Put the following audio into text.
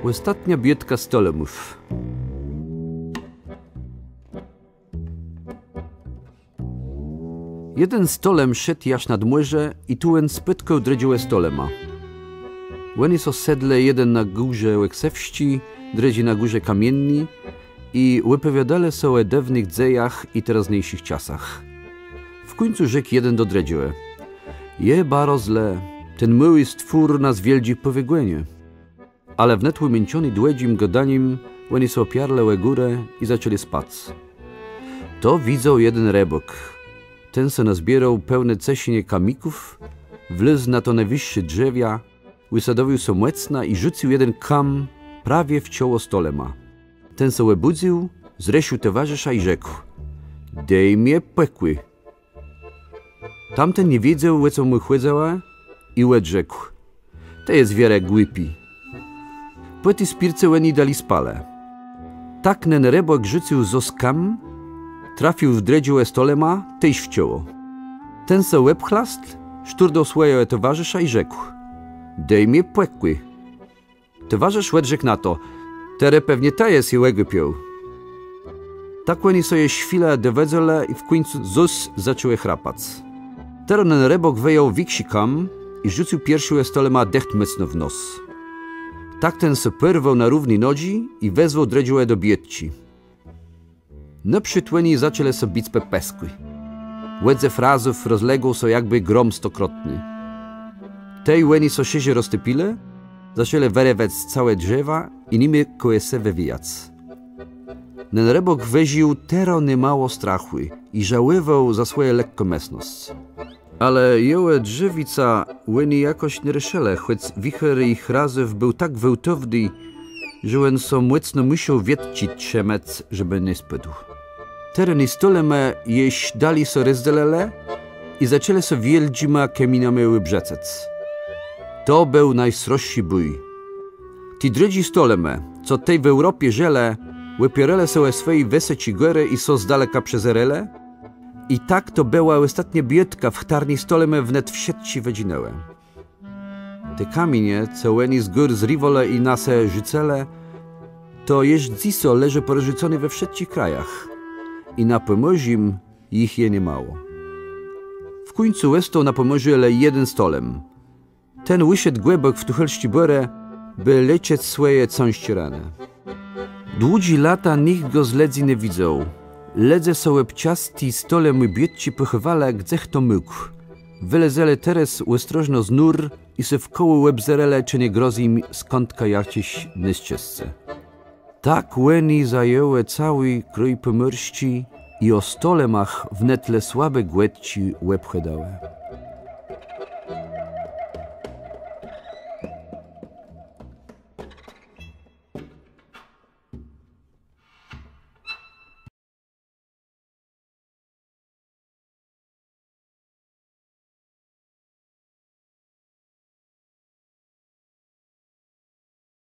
Ostatnia biedka stolemów. Jeden stolem szedł jaś nad młyrze i tułem spytką dredziłe stolema. Łeny so sedle jeden na górze łeksewści, dredzi na górze kamienni i wypowiadale so o dawnych dzejach i teraźniejszych czasach. W końcu rzekł jeden do dredziłe: je baro zle, ten myły stwór nas wieldzi po wygłenie. Ale wnet wymięciony dłedzim godaniem, łeny so opiarle łe górę i zaczęli spać. To widzał jeden rebok. Ten se nazbierał pełne cesinie kamików, wlizł na to najwyższe drzewia, wysadowił so młecna i rzucił jeden kam prawie w czoło stolema. Ten se łebudził, zresił towarzysza i rzekł: dej mnie pekły. Tamten nie wiedział, co mu chłydzała i łed rzekł: to jest wiele głupi. Po tej spirce łeni dali spale. Tak nen rebok rzucił zoskam, trafił w dredziłe stolema, tejś w czoło. Ten se łeb chlast, szturdał swojego towarzysza i rzekł: dej mnie pekły. Towarzysz łed rzekł na to: tere pewnie ta jest i łegły piął. Tak łeni sobie chwilę dowedzole i w końcu zus zaczęły chrapać. Teraz ten rebok wyjął wiksi kam i rzucił pierwszy stolema decht mocno w nos. Tak ten se pyrwał na równi nodzi i wezwał dredziłe do biedci. Na przytłeni zaczęli so bić pepeskły. Łedze frazów rozległ so jakby grom stokrotny. Tej łeni so siedzie roztypile, zaczęli werewać całe drzewa i nimi koje se wywijać. Ten rebok weził tero niemało strachły i żaływał za swoje lekkomesność. Ale jełe drzewica łeni jakoś nie ryszele, choć wicher ich razów był tak wełtowny, że on so mocno musiał wiedcić trzemec, żeby nie spadł. Tereny stoleme jeś dali so rozdelele i zaczęli so wieldzima kamieniami wybrzecec. To był najsroższy bój. Ti drudzi stoleme, co tej w Europie żele, wypierele so o swojej weseci góry i so z daleka przezerele, i tak to była ostatnia biedka w chtarni stoleme wnet w sieci wedzinowe. Te kamienie, co łeni z gór z Rivole i nase rzucele, to jeż dziso leży porozrzucone we wszystkich krajach i na pomorzu ich je nie mało. W końcu łestał na pomorzu ale jeden stolem. Ten wyszedł głębok w tuchelści borę, by lecieć swoje cąści rane. Dłudzi lata nikt go z ledzi nie widział. Ledze so łebciasti stole mój biedci pochowale, gdzech to mógł. Wylezele teraz ostrożno z nur i se w koło łebzerele, czy nie grozi im skądka jakiś nieszczęście. Tak łeni zajęły cały krój pomorści i o stolemach wnetle słabe głedci łeb chedały.